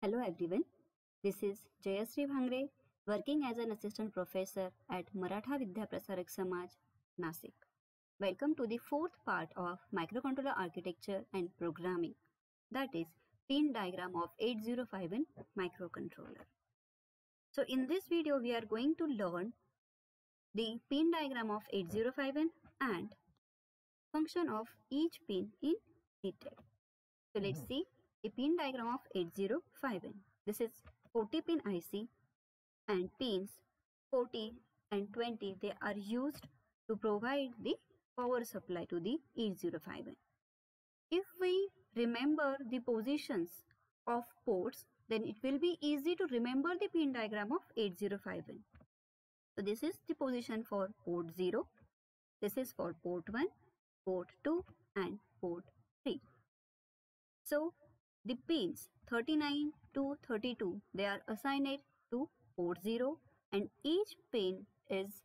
Hello everyone, this is Jayashree Bhangre, working as an assistant professor at Maratha Vidya Prasarak Samaj, Nasik. Welcome to the fourth part of microcontroller architecture and programming, that is pin diagram of 8051 microcontroller. So in this video we are going to learn the pin diagram of 8051 and function of each pin in detail. So let's see the pin diagram of 8051. This is 40 pin IC and pins 40 and 20, they are used to provide the power supply to the 8051. If we remember the positions of ports, then it will be easy to remember the pin diagram of 8051. So this is the position for port 0, this is for port 1, port 2 and port 3. So the pins 39 to 32, they are assigned to port 0 and each pin is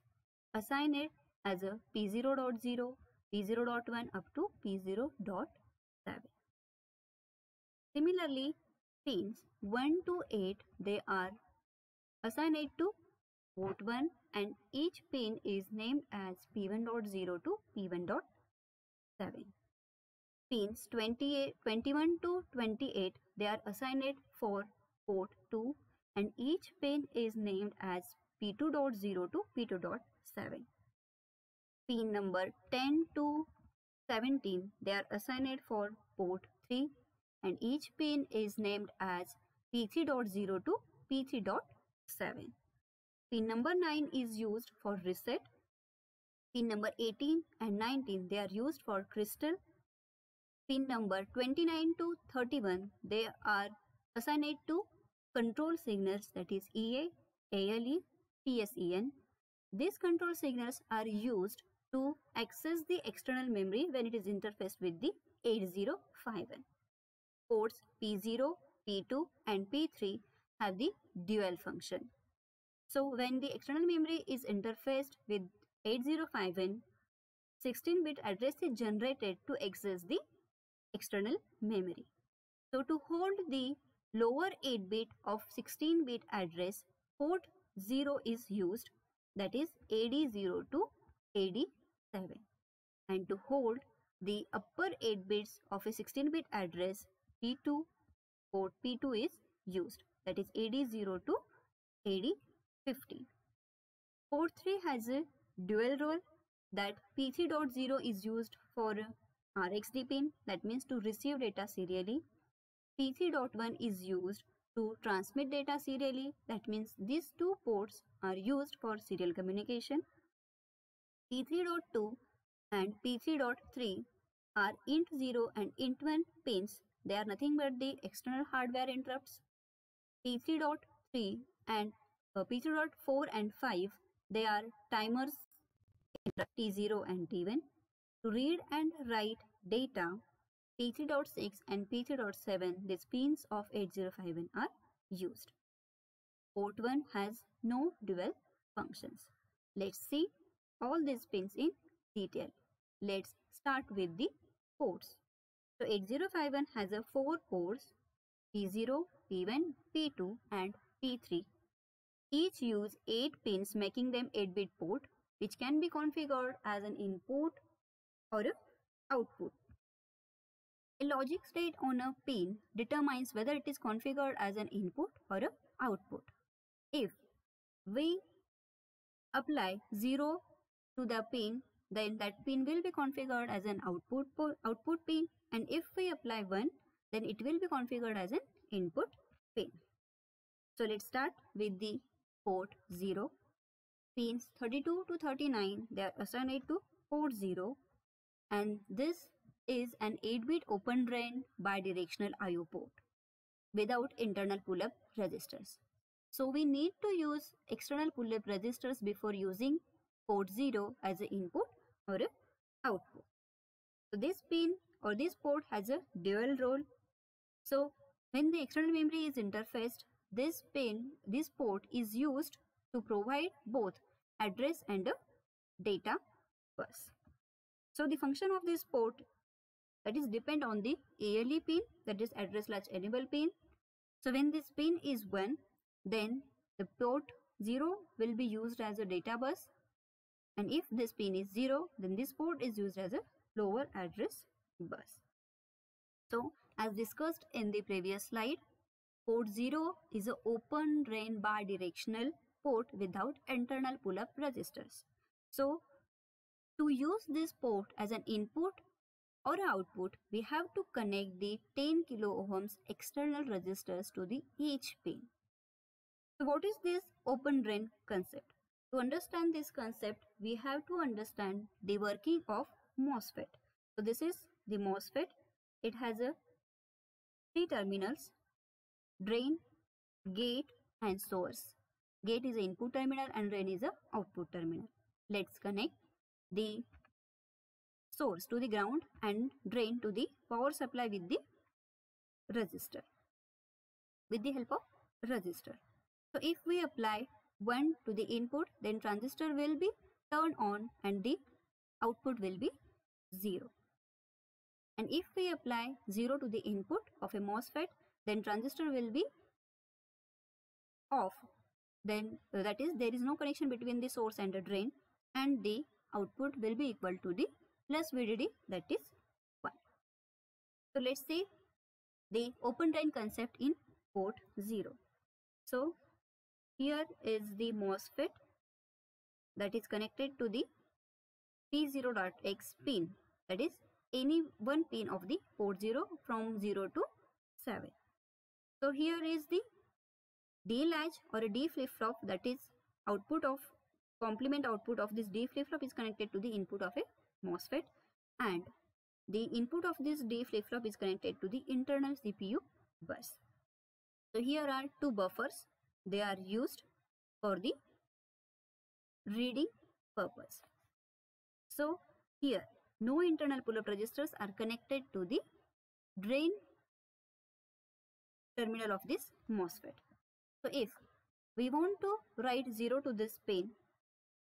assigned as a P0.0, P0.1 up to P0.7. Similarly, pins 1 to 8, they are assigned to port 1 and each pin is named as P1.0 to P1.7. Pins 21 to 28, they are assigned for port 2 and each pin is named as P2.0 to P2.7. Pin number 10 to 17, they are assigned for port 3 and each pin is named as P3.0 to P3.7. Pin number 9 is used for reset. Pin number 18 and 19, they are used for crystal. Pin number 29 to 31, they are assigned to control signals, that is EA, ALE, PSEN. These control signals are used to access the external memory when it is interfaced with the 8051. Ports P0, P2 and P3 have the dual function. So when the external memory is interfaced with 8051, 16-bit address is generated to access the external memory. So to hold the lower 8-bit of 16-bit address, port 0 is used, that is AD0 to AD7. And to hold the upper 8 bits of a 16-bit address, P2, port P2 is used, that is AD0 to AD15. Port 3 has a dual role, that P3.0 is used for RxD pin, that means to receive data serially. P3.1 is used to transmit data serially, that means these two ports are used for serial communication. P3.2 and P3.3 are int0 and int1 pins, they are nothing but the external hardware interrupts. P3.3 and P3.4 and 5, they are timers, T0 and T1. To read and write data, P3.6 and P3.7, these pins of 8051 are used. Port 1 has no dual functions. Let's see all these pins in detail. Let's start with the ports. So 8051 has a 4 ports, P0, P1, P2 and P3. Each use 8 pins, making them 8-bit port, which can be configured as an input or an output. A logic state on a pin determines whether it is configured as an input or an output. If we apply 0 to the pin, then that pin will be configured as an output pin, and if we apply 1, then it will be configured as an input pin. So let's start with the port 0. Pins 32 to 39, they are assigned to port 0, and this is an 8-bit open drain bidirectional IO port without internal pull-up registers. So we need to use external pull-up registers before using port 0 as an input or an output. So this pin or this port has a dual role. So when the external memory is interfaced, this port is used to provide both address and a data bus. So the function of this port, that is depend on the ALE pin, that is address latch enable pin, So when this pin is 1, then the port 0 will be used as a data bus, and if this pin is 0, then this port is used as a lower address bus. So as discussed in the previous slide, port 0 is an open drain bidirectional port without internal pull-up resistors. So to use this port as an input or output, we have to connect the 10 kilo ohms external resistors to the each pin. So what is this open drain concept? To understand this concept, we have to understand the working of MOSFET. So this is the MOSFET. It has a 3 terminals: drain, gate and source. Gate is the input terminal and drain is the output terminal. Let's connect the source to the ground and drain to the power supply with the resistor, with the help of resistor. So if we apply 1 to the input, then transistor will be turned on and the output will be 0. And if we apply 0 to the input of a MOSFET, then transistor will be off. Then that is, there is no connection between the source and the drain, and the output will be equal to the plus VDD, that is 1. So let's see the open drain concept in port 0. So here is the MOSFET that is connected to the P0.X pin, that is any one pin of the port 0 from 0 to 7. So here is the D latch or a D flip-flop, that is output of complement output of this D flip-flop is connected to the input of a MOSFET, and the input of this D flip-flop is connected to the internal CPU bus. So here are two buffers. They are used for the reading purpose. So here no internal pull-up resistors are connected to the drain terminal of this MOSFET. So if we want to write 0 to this pin,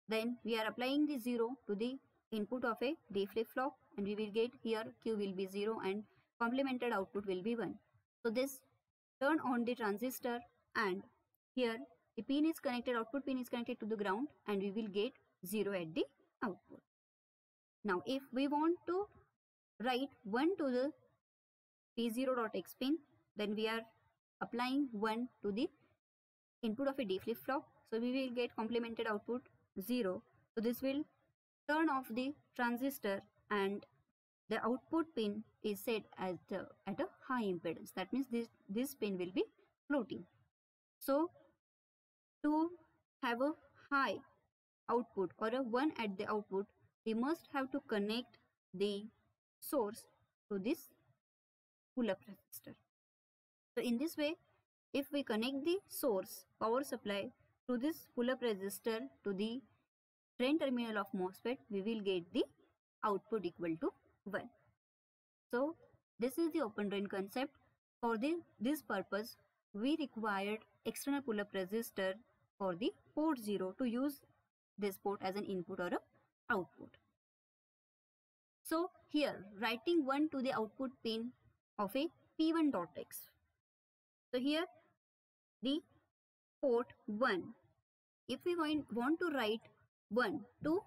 then we are applying the 0 to the input of a D flip-flop, and we will get here Q will be 0 and complemented output will be 1. So this turn on the transistor, and here the pin is connected, output pin is connected to the ground, and we will get 0 at the output. Now if we want to write 1 to the P0.X pin, then we are applying 1 to the input of a D flip-flop. So we will get complemented output 0. So this will turn off the transistor, and the output pin is set at a high impedance. That means this pin will be floating. So to have a high output or a 1 at the output, we must have to connect the source to this pull-up resistor. So in this way, if we connect the source power supply to this pull-up resistor to the drain terminal of MOSFET, we will get the output equal to 1. So this is the open drain concept. For this purpose, we required external pull-up resistor for the port 0 to use this port as an input or a output. So here writing 1 to the output pin of a P1.X. So here the port 1, if we want to write 1 to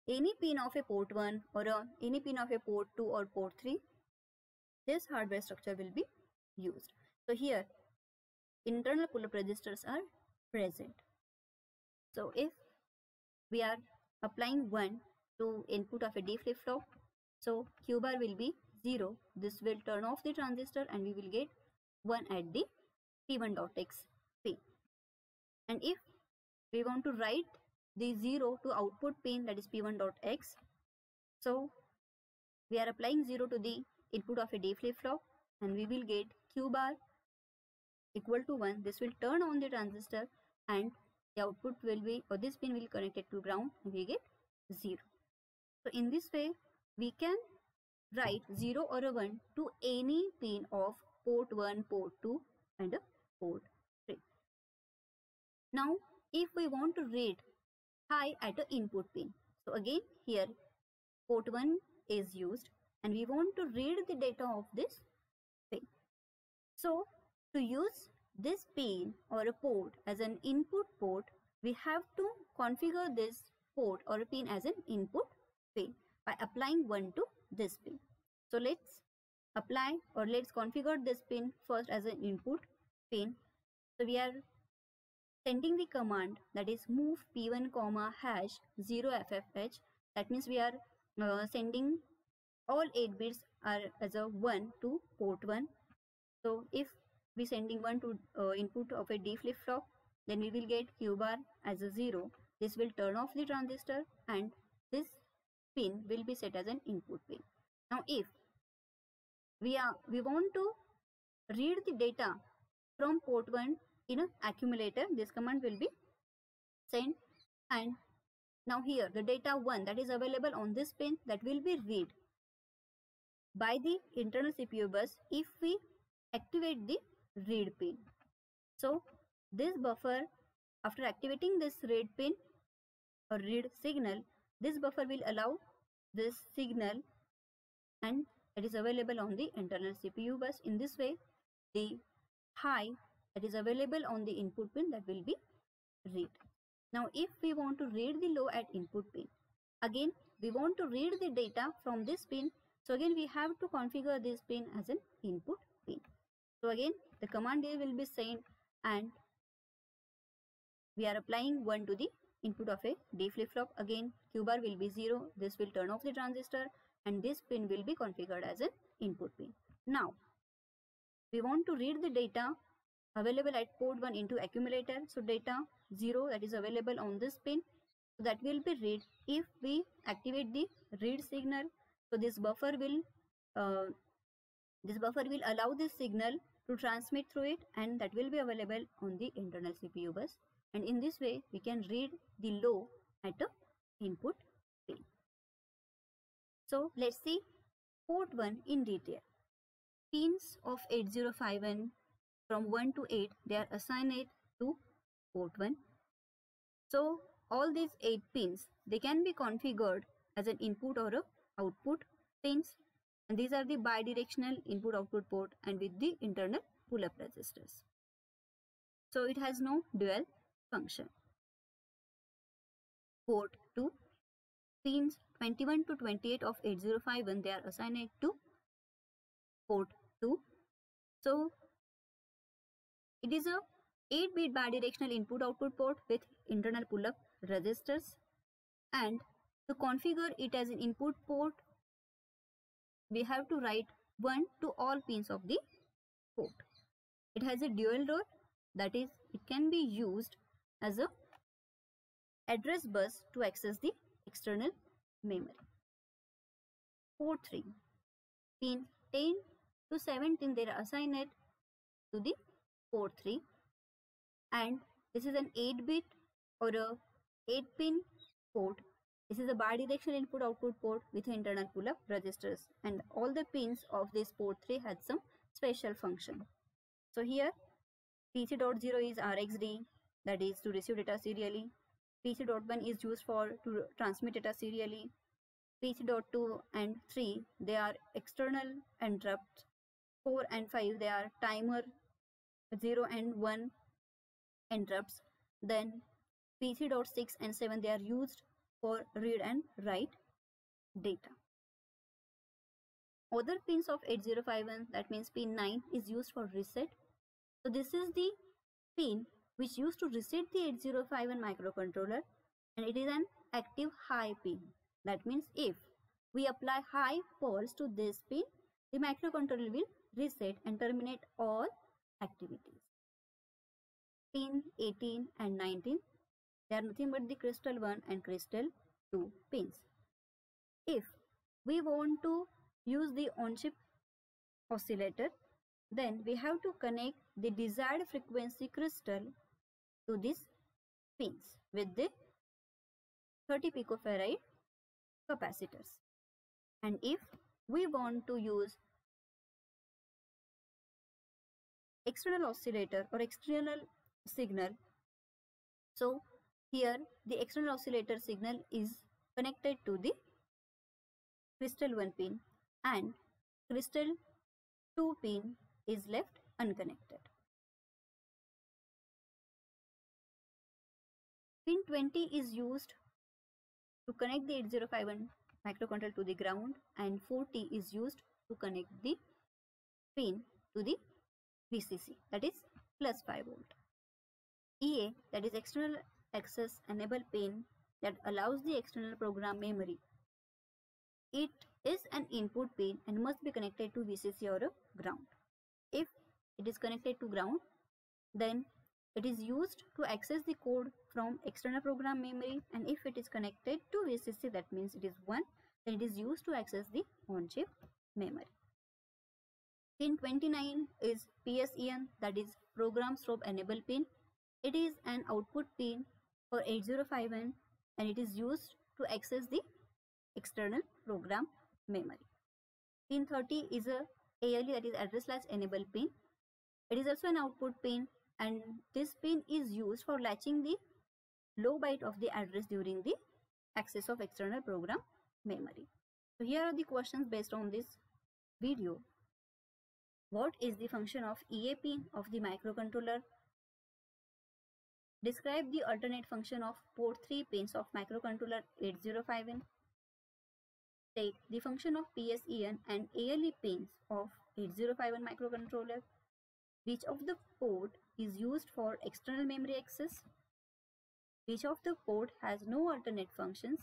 any pin of a port 1 or any pin of a port 2 or port 3, this hardware structure will be used. So here internal pull-up resistors are present. So if we are applying 1 to input of a D flip-flop, so Q bar will be 0. This will turn off the transistor and we will get 1 at the P1.X pin. And if we want to write the 0 to output pin, that is P1.X, so we are applying 0 to the input of a D flip-flop and we will get Q bar equal to 1. This will turn on the transistor and the output will be, or this pin will connect to ground, and we get 0. So in this way we can write 0 or a 1 to any pin of port 1, port 2 and a port 3. Now if we want to read high at a input pin, so again here port 1 is used and we want to read the data of this pin. So To use this pin or a port as an input port, we have to configure this port or a pin as an input pin by applying 1 to this pin. So let's apply or let's configure this pin first as an input pin. So we are sending the command, that is move p1 comma hash 0ffh. That means we are sending all 8 bits are as a 1 to port 1. So if we sending 1 to input of a D flip-flop, then we will get Q bar as a 0. This will turn off the transistor and this pin will be set as an input pin. Now if we want to read the data from port 1 in an accumulator, this command will be sent, and now here the data 1 that is available on this pin, that will be read by the internal CPU bus if we activate the read pin. So this buffer, after activating this read pin or read signal, this buffer will allow this signal and it is available on the internal CPU bus. In this way, the high that is available on the input pin, that will be read. Now if we want to read the low at input pin, again we want to read the data from this pin, so again we have to configure this pin as an input pin. So again the command will be sent and we are applying 1 to the input of a D flip-flop. Again Q bar will be 0, this will turn off the transistor and this pin will be configured as an input pin. Now we want to read the data available at port 1 into accumulator. So data 0 that is available on this pin, so that will be read if we activate the read signal. So this buffer will allow this signal to transmit through it, and that will be available on the internal CPU bus, and in this way we can read the low at a input pin. So let's see port 1 in detail. Pins of 8051 from 1 to 8, they are assigned to port 1. So all these 8 pins, they can be configured as an input or a output pins, and these are the bidirectional input output port and with the internal pull-up resistors. So it has no dual function. Port 2, pins 21 to 28 of 8051, they are assigned to port 2. So it is a 8-bit bidirectional input output port with internal pull-up resistors, and to configure it as an input port, we have to write 1 to all pins of the port. It has a dual role, that is it can be used as a address bus to access the external memory. Port 3, pin 10 to 17, they are assigned to the port 3, and this is an 8-bit or a 8-pin port. This is a bidirectional input output port with internal pull-up resistors, and all the pins of this port 3 had some special function. So here PC.0 is RxD, that is to receive data serially. PC.1 is used for to transmit data serially. PC.2 and 3, they are external interrupts. 4 and 5, they are timer 0 and 1 interrupts. Then PC.6 and 7, they are used for read and write data. Other pins of 8051, that means pin 9 is used for reset. So this is the pin which used to reset the 8051 microcontroller, and it is an active high pin. That means if we apply high pulse to this pin, the microcontroller will reset and terminate all activities. Pin 18 and 19, they are nothing but the crystal 1 and crystal 2 pins. If we want to use the on-chip oscillator, then we have to connect the desired frequency crystal to these pins with the 30 picofarad capacitors. And if we want to use external oscillator or external signal, so here the external oscillator signal is connected to the crystal 1 pin and crystal 2 pin is left unconnected. Pin 20 is used to connect the 8051 microcontroller to the ground, and 40 is used to connect the pin to the VCC, that is plus 5 volt. EA, that is external access enable pin, that allows the external program memory. It is an input pin and must be connected to VCC or a ground. If it is connected to ground, then it is used to access the code from external program memory, and if it is connected to VCC, that means it is 1, then it is used to access the on-chip memory. Pin 29 is PSEN, that is program stop enable pin. It is an output pin for 8051 and it is used to access the external program memory. Pin 30 is a ALE, that is address/enable pin. It is also an output pin, and this pin is used for latching the low byte of the address during the access of external program memory. So here are the questions based on this video. What is the function of EA pin of the microcontroller? Describe the alternate function of port 3 pins of microcontroller 8051. State the function of PSEN and ALE pins of 8051 microcontroller. Which of the port is used for external memory access? Which of the port has no alternate functions?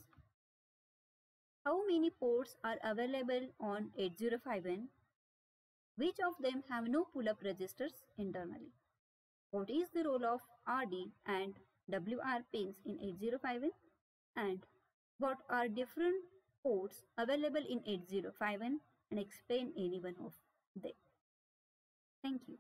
How many ports are available on 8051? Which of them have no pull-up registers internally? What is the role of RD and WR pins in 8051? And what are different ports available in 8051, and explain any one of them. Thank you.